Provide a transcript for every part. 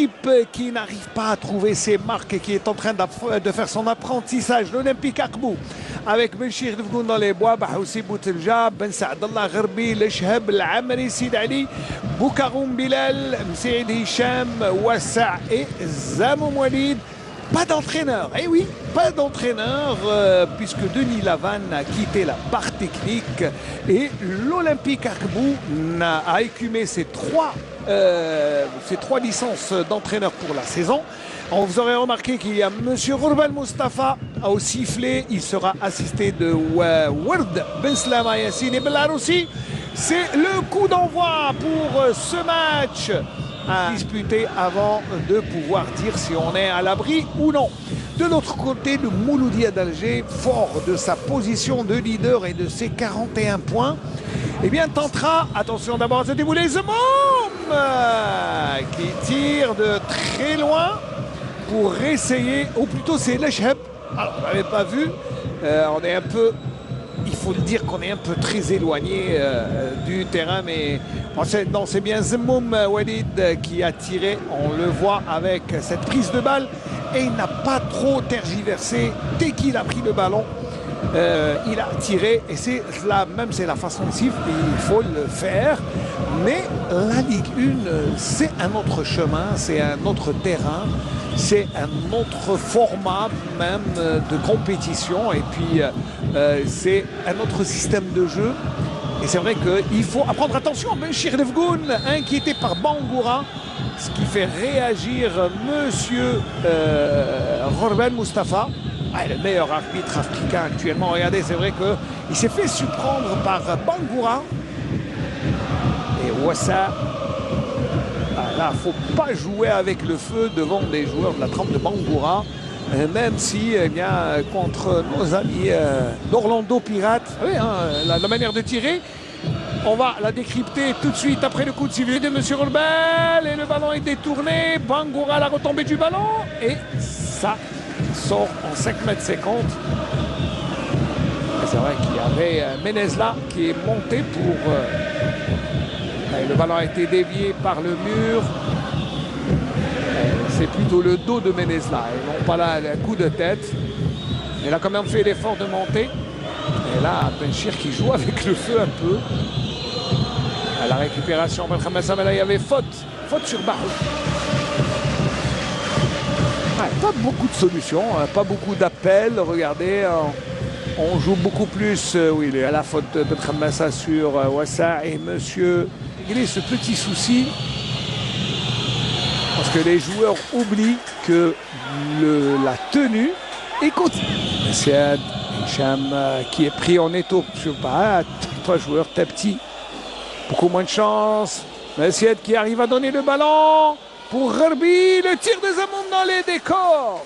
équipe qui n'arrive pas à trouver ses marques et qui est en train de faire son apprentissage, l'Olympique Akbou, avec Benchir Dvgoun dans les bois, Bahoussi Bouteljab, Ben Saadallah Gharbi, Leshheb, L'Amri, Sid Ali, Boukaroum Bilal, Mseid Hicham, Wassa et Zamoum Walid. Pas d'entraîneur, eh oui, pas d'entraîneur, puisque Denis Lavanne a quitté la barre technique et l'Olympique Akbou a écumé ses trois licences d'entraîneur pour la saison. Vous aurez remarqué qu'il y a M. Ghourbel Mustafa au sifflet. Il sera assisté de Ward Ben Slama Yassine et Belaroussi. C'est le coup d'envoi pour ce match à disputer avant de pouvoir dire si on est à l'abri ou non. De l'autre côté, le Mouloudia d'Alger, fort de sa position de leader et de ses 41 points, eh bien tentera, attention d'abord à se débouler, Zemoum qui tire de très loin pour essayer, ou plutôt c'est Leshheb. Alors, on n'avait pas vu, on est un peu, il faut le dire qu'on est un peu très éloigné du terrain, mais non, c'est bien Zemoum Walid qui a tiré, on le voit avec cette prise de balle, et il n'a pas trop tergiversé dès qu'il a pris le ballon. Il a tiré et c'est la façon de siffler, il faut le faire. Mais la Ligue 1, c'est un autre chemin, c'est un autre terrain, c'est un autre format même de compétition et puis c'est un autre système de jeu. Et c'est vrai qu'il faut apprendre attention. Benchir Dvgoun, inquiété par Bangoura, ce qui fait réagir monsieur Ghourbel Mustafa. Le meilleur arbitre africain actuellement. Regardez, c'est vrai qu'il s'est fait surprendre par Bangoura. Et Wassa, là, il ne faut pas jouer avec le feu devant des joueurs de la trempe de Bangoura. Même si, eh bien, contre nos amis d'Orlando Pirates, oui, hein, la manière de tirer, on va la décrypter tout de suite après le coup de sifflet de M. Ghourbel. Et le ballon est détourné. Bangoura, la retombée du ballon. Et ça sort en 5,50 m. C'est vrai qu'il y avait Menezla qui est monté pour... le ballon a été dévié par le mur. C'est plutôt le dos de Menezla et non pas là le coup de tête. Il a quand même fait l'effort de monter. Et là, Benchir qui joue avec le feu un peu. À la récupération, il y avait faute sur Barou. Pas beaucoup de solutions, pas beaucoup d'appels. Regardez, on joue beaucoup plus. Oui, à la faute de Benhamassa sur Wassa et monsieur. Il y a ce petit souci. Parce que les joueurs oublient que la tenue est continue. C'est Hicham qui est pris en étau sur toi joueur, t'es petit. Beaucoup moins de chance. Messied qui arrive à donner le ballon pour Gharbi. Le tir de Zamoum dans les décors.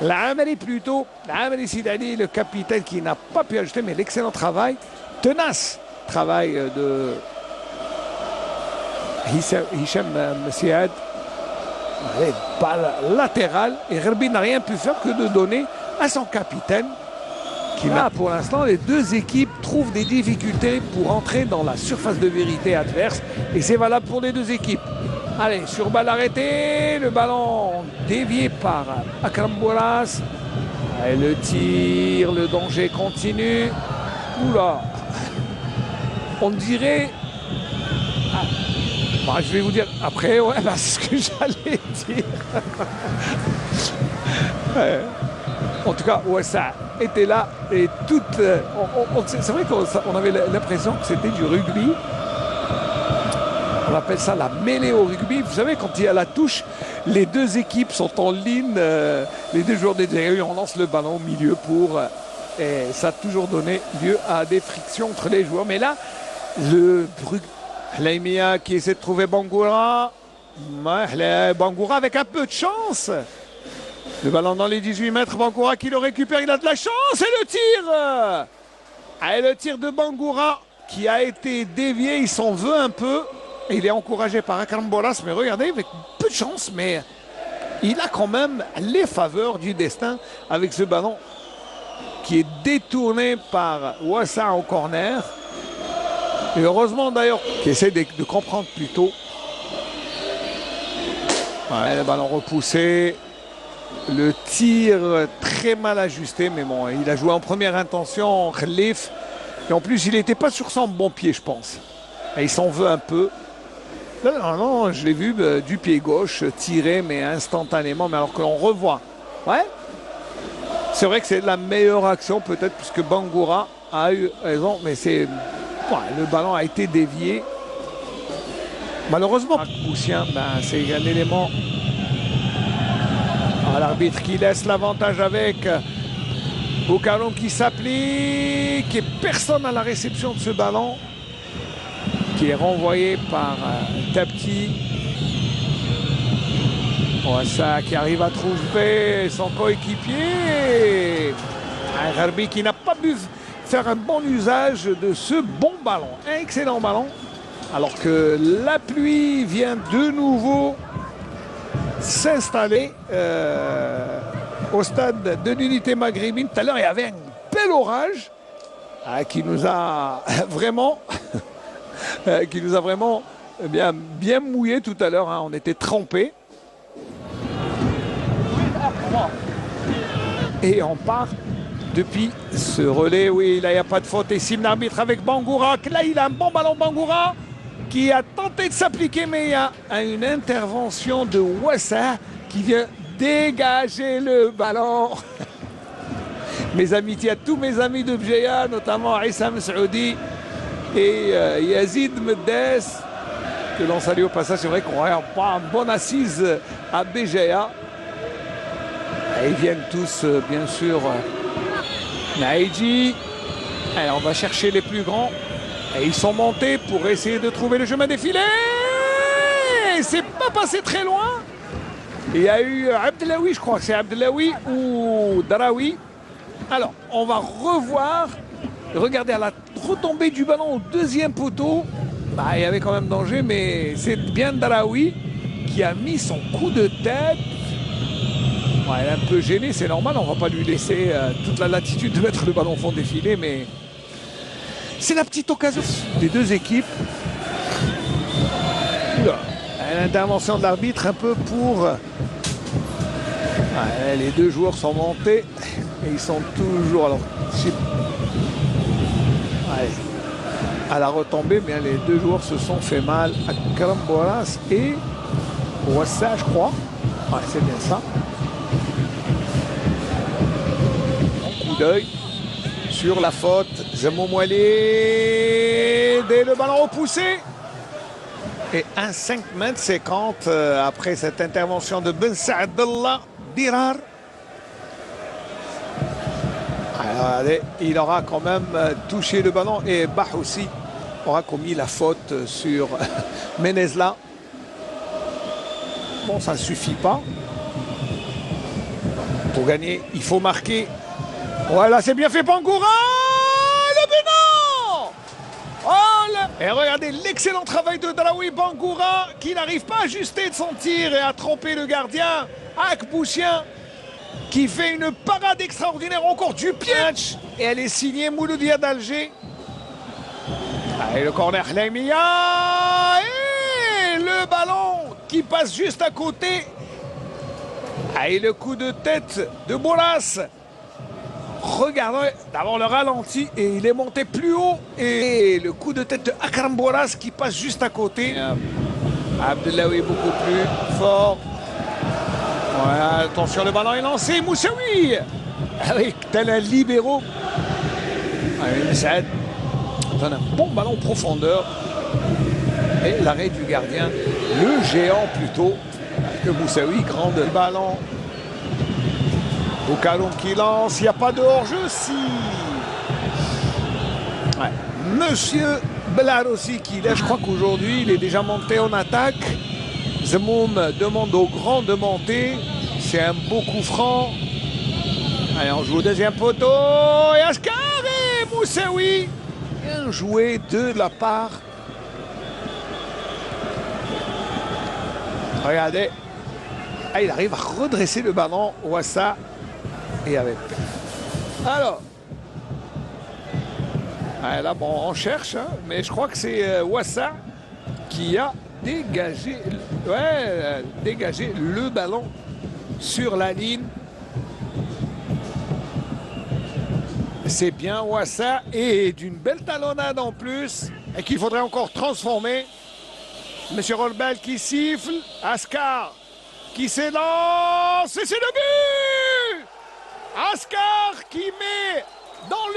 L'Amri plutôt. L'Amri Sidani, le capitaine qui n'a pas pu ajouter, mais l'excellent travail. Tenace travail de Hicham Messied. Balle latérale. Et Gharbi n'a rien pu faire que de donner à son capitaine. Là, pour l'instant, les deux équipes trouvent des difficultés pour entrer dans la surface de vérité adverse. Et c'est valable pour les deux équipes. Allez, sur balle arrêtée, le ballon dévié par Akram Boras. Allez, le tir, le danger continue. Oula, on dirait... je vais vous dire après, ouais, c'est ce que j'allais dire. En tout cas, ouais, ça était là et tout. C'est vrai qu'on avait l'impression que c'était du rugby. On appelle ça la mêlée au rugby. Vous savez, quand il y a la touche, les deux équipes sont en ligne. Les deux joueurs des on lance le ballon au milieu pour. Et ça a toujours donné lieu à des frictions entre les joueurs. Mais là, le Laimia qui essaie de trouver Bangoura. Bangoura avec un peu de chance. Le ballon dans les 18 mètres, Bangoura qui le récupère, il a de la chance et le tir. Et le tir de Bangoura qui a été dévié, il s'en veut un peu. Il est encouragé par Akram Boras, mais regardez, avec peu de chance, mais il a quand même les faveurs du destin avec ce ballon qui est détourné par Wassa en corner. Et heureusement d'ailleurs, qui essaie de comprendre plus tôt. Ouais, le ballon repoussé. Le tir très mal ajusté, mais bon, il a joué en première intention, Khalif. Et en plus, il n'était pas sur son bon pied, je pense. Et il s'en veut un peu. Non, non, je l'ai vu du pied gauche tirer, mais instantanément, mais alors que l'on revoit. Ouais. C'est vrai que c'est la meilleure action, peut-être, puisque Bangoura a eu raison, mais c'est. Ouais, le ballon a été dévié. Malheureusement, Boussien, ben, c'est un élément. L'arbitre qui laisse l'avantage avec Boukaroum qui s'applique et personne à la réception de ce ballon qui est renvoyé par Tapti. Ça qui arrive à trouver son coéquipier. Un Gharbi qui n'a pas pu faire un bon usage de ce bon ballon. Un excellent ballon. Alors que la pluie vient de nouveau s'installer au stade de l'unité maghrébine. Tout à l'heure, il y avait un bel orage qui nous a vraiment bien mouillé tout à l'heure. On était trempés. Et on part depuis ce relais. Oui, là, il n'y a pas de faute. Et Sim l'arbitre avec Bangoura. Là, il a un bon ballon, Bangoura, qui a tenté de s'appliquer, mais il y a une intervention de Wassa qui vient dégager le ballon. Mes amitiés à tous mes amis de Bjeya, notamment Issam Saoudi et Yazid Meddes, que l'on salue au passage. C'est vrai qu'on n'aurait pas une bonne assise à Béjaïa. Ils viennent tous, bien sûr, Naïdji. Alors, on va chercher les plus grands. Et ils sont montés pour essayer de trouver le chemin défilé. C'est pas passé très loin. Il y a eu Abdelawi, je crois que c'est Abdelawi ou Darawi. Alors, on va revoir. Regardez à la retombée du ballon au deuxième poteau. Il y avait quand même danger, mais c'est bien Darawi qui a mis son coup de tête. Elle est un peu gênée, c'est normal. On ne va pas lui laisser toute la latitude de mettre le ballon au fond défilé, mais c'est la petite occasion des deux équipes. L'intervention de l'arbitre un peu pour... les deux joueurs sont montés et ils sont toujours... Alors, à la retombée, mais les deux joueurs se sont fait mal. Akram Boras et Wassa, je crois. C'est bien ça. Un coup d'œil sur la faute. Zemmour Moilé dès le ballon repoussé. Et un 5,50 m après cette intervention de Ben Saadallah Dirar. Allez, il aura quand même touché le ballon et Bah aussi aura commis la faute sur Menezla. Bon, ça ne suffit pas. Pour gagner, il faut marquer. Voilà, c'est bien fait, Bangoura. Le but, non. Et regardez l'excellent travail de Darawi. Bangoura qui n'arrive pas à ajuster de son tir et à tromper le gardien. Akbouchien qui fait une parade extraordinaire encore du pied. Et elle est signée Mouloudia d'Alger. Et le corner Hlaimia. Et le ballon qui passe juste à côté. Et le coup de tête de Bolas. Regardez d'abord le ralenti et il est monté plus haut. Et le coup de tête de Akram Bolas qui passe juste à côté. Abdelawi beaucoup plus fort. Voilà, attention, le ballon est lancé. Moussaoui avec tel un libéraux. Ça donne un bon ballon profondeur. Et l'arrêt du gardien, le géant plutôt, que Moussaoui, grand ballon. Boukaroum qui lance, il n'y a pas de hors-jeu, si. Monsieur Blarossi qui là, je crois qu'aujourd'hui, il est déjà monté en attaque. Zemoum demande au grand de monter. C'est un beau coup franc. Allez, on joue au deuxième poteau. Et Ascar et Moussaoui. Bien joué de la part. Regardez. Il arrive à redresser le ballon. Wassa. Et avec. Alors. Là, bon, on cherche. Mais je crois que c'est Wassa qui a dégager, dégager le ballon sur la ligne. C'est bien Ouassa et d'une belle talonnade en plus et qu'il faudrait encore transformer. Monsieur Rolbel qui siffle, Askar qui s'élance et c'est le but! Askar qui met dans le